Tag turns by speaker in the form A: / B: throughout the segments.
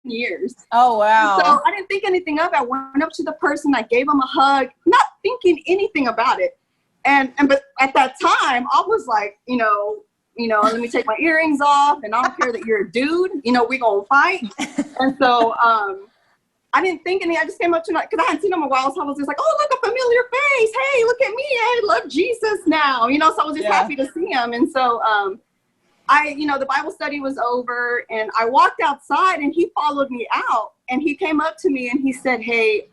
A: years.
B: Oh, wow.
A: And so I didn't think anything of it. I went up to the person, I gave him a hug, not thinking anything about it. But at that time, I was like, let me take my earrings off, and I don't care that you're a dude, we gonna fight. And so I didn't think any. I just came up to him because I hadn't seen him in a while, so I was just like, oh, look, a familiar face. Hey, look at me. I love Jesus now. So I was just happy to see him. And so the Bible study was over, and I walked outside, and he followed me out, and he came up to me and he said, hey,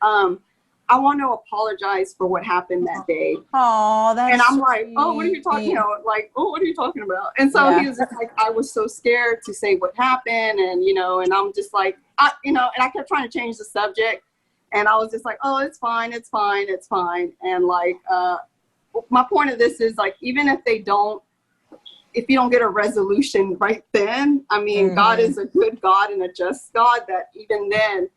A: I want to apologize for what happened that day.
B: Oh, that's
A: And I'm like, oh, what are you talking about? What are you talking about? And so he was just like, I was so scared to say what happened. And, and I'm just like, and I kept trying to change the subject. And I was just like, oh, it's fine. It's fine. It's fine. And my point of this is even if you don't get a resolution right then, I mean, God is a good God and a just God, that even then,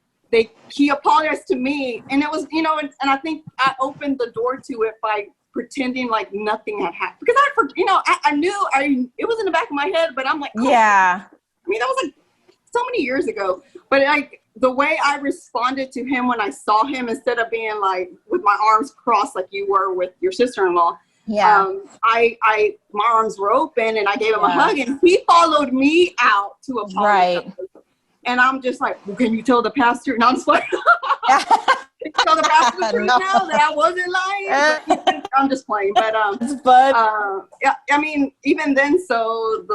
A: he apologized to me, and it was, and I think I opened the door to it by pretending like nothing had happened, because I knew it was in the back of my head, but I'm like, oh.
B: Yeah.
A: I mean, that was so many years ago, but the way I responded to him when I saw him, instead of being with my arms crossed like you were with your sister-in-law, my arms were open, and I gave him a hug, and he followed me out to apologize. Right. And I'm just like, well, can you tell the pastor? And I'm just like, can you tell the pastor the truth now that I wasn't lying? But I'm just playing. But I mean, even then, so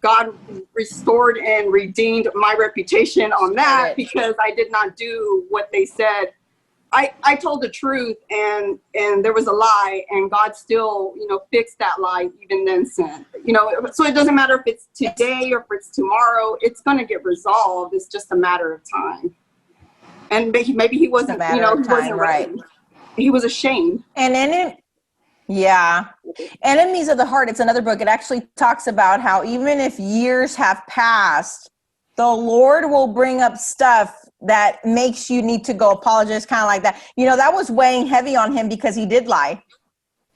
A: God restored and redeemed my reputation on that, because I did not do what they said. I told the truth, and there was a lie, and God still, fixed that lie even then sent. So it doesn't matter if it's today or if it's tomorrow, it's going to get resolved. It's just a matter of time. And maybe he wasn't, he wasn't ready. He was ashamed.
B: And in it, Enemies of the Heart, it's another book. It actually talks about how even if years have passed, the Lord will bring up stuff that makes you need to go apologize, kind of like that. That was weighing heavy on him because he did lie.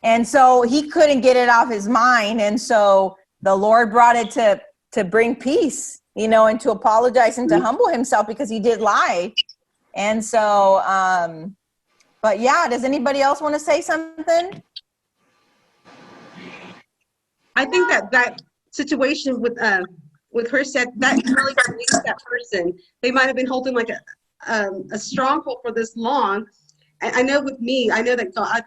B: And so he couldn't get it off his mind. And so the Lord brought it to bring peace, and to apologize and to humble himself because he did lie. And so, but yeah, does anybody else want to say something?
C: I think that situation with her said that really released that person. They might have been holding a stronghold for this long. And I know with me, I know that God,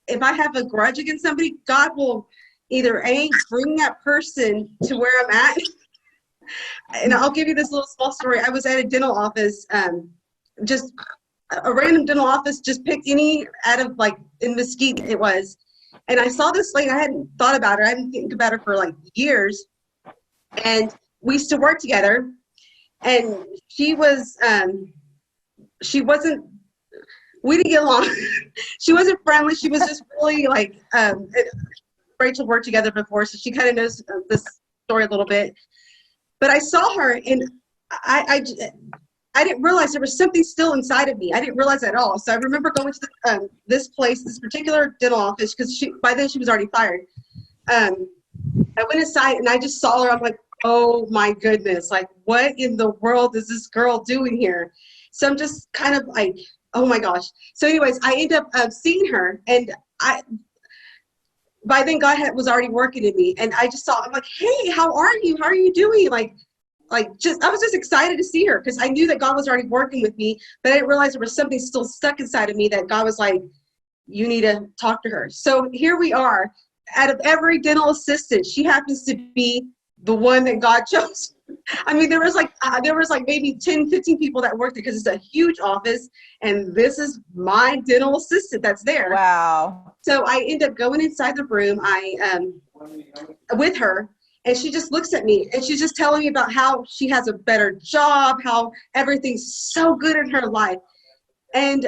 C: if I have a grudge against somebody, God will either bring that person to where I'm at. And I'll give you this little small story. I was at a dental office, just a random dental office, just picked any out of in Mesquite it was. And I saw this lady. I hadn't thought about her. I didn't think about her for years. And we used to work together, and we didn't get along. She wasn't friendly. She was just really Rachel worked together before, so she kind of knows this story a little bit. But I saw her, and I didn't realize there was something still inside of me. I didn't realize that at all. So I remember going to this particular dental office, because by then she was already fired. I went inside and I just saw her. I'm like, oh my goodness, what in the world is this girl doing here? So I'm just kind of like, oh my gosh. So anyways, I end up seeing her, and by then God was already working in me, and I just saw, I'm like, hey, how are you? How are you doing? I was just excited to see her, because I knew that God was already working with me, but I didn't realize there was something still stuck inside of me that God was like, you need to talk to her. So here we are. Out of every dental assistant, she happens to be the one that God chose. I mean, there was maybe 10, 15 people that worked there, because it's a huge office, and this is my dental assistant that's there.
B: Wow.
C: So I end up going inside the room, with her, and she just looks at me, and she's just telling me about how she has a better job, how everything's so good in her life. And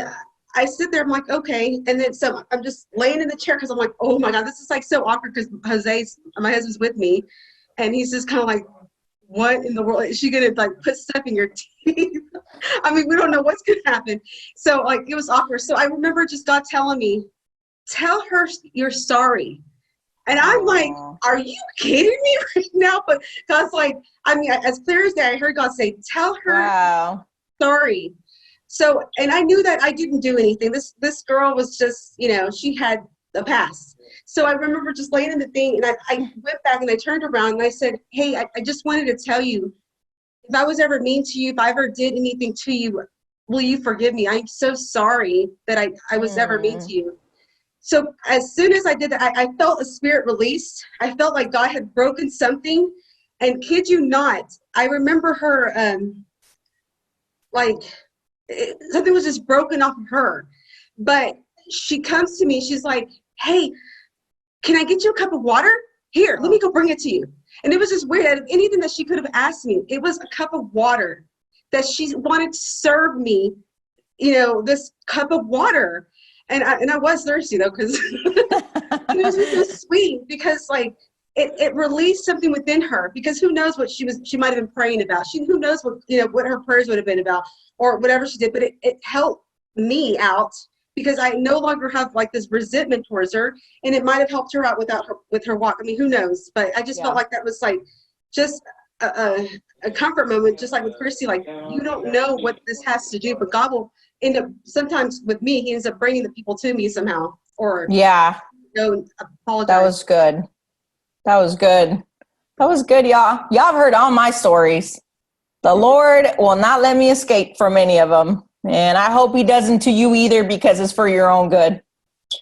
C: I sit there, I'm like, okay. And then so I'm just laying in the chair, because I'm like, oh my God, this is so awkward, because my husband's with me, and he's just kind of like, what in the world? Is she going to put stuff in your teeth? I mean, we don't know what's going to happen. So it was awkward. So I remember just God telling me, tell her you're sorry. And I'm like, are you kidding me right now? But God's like, I mean, as clear as day, I heard God say, tell her sorry. So, and I knew that I didn't do anything. This girl was just, you know, she had the past. So I remember just laying in the thing, and I went back and I turned around and I said, hey, I just wanted to tell you, if I was ever mean to you, if I ever did anything to you, will you forgive me? I'm so sorry that I was ever mean to you. So as soon as I did that, I felt a spirit release. I felt like God had broken something. And kid you not, I remember her, something was just broken off of her. But she comes to me, she's like, hey, can I get you a cup of water? Here, let me go bring it to you. And it was just weird. Anything that she could have asked me, it was a cup of water that she wanted to serve me, you know, this cup of water. And I was thirsty though, because it was just so sweet, because like it released something within her, because who knows what she might have been praying about. Who knows what, you know, what her prayers would have been about or whatever she did, but it helped me out, because I no longer have like this resentment towards her, and it might have helped her out with her walk. I mean, who knows? But I just felt like that was like just a comfort moment, just like with Christy. Like, you don't know what this has to do, but God will end up, sometimes with me, he ends up bringing the people to me somehow. Or go apologize.
B: That was good. That was good. That was good, y'all. Y'all have heard all my stories. The Lord will not let me escape from any of them. And I hope he doesn't to you either, because it's for your own good.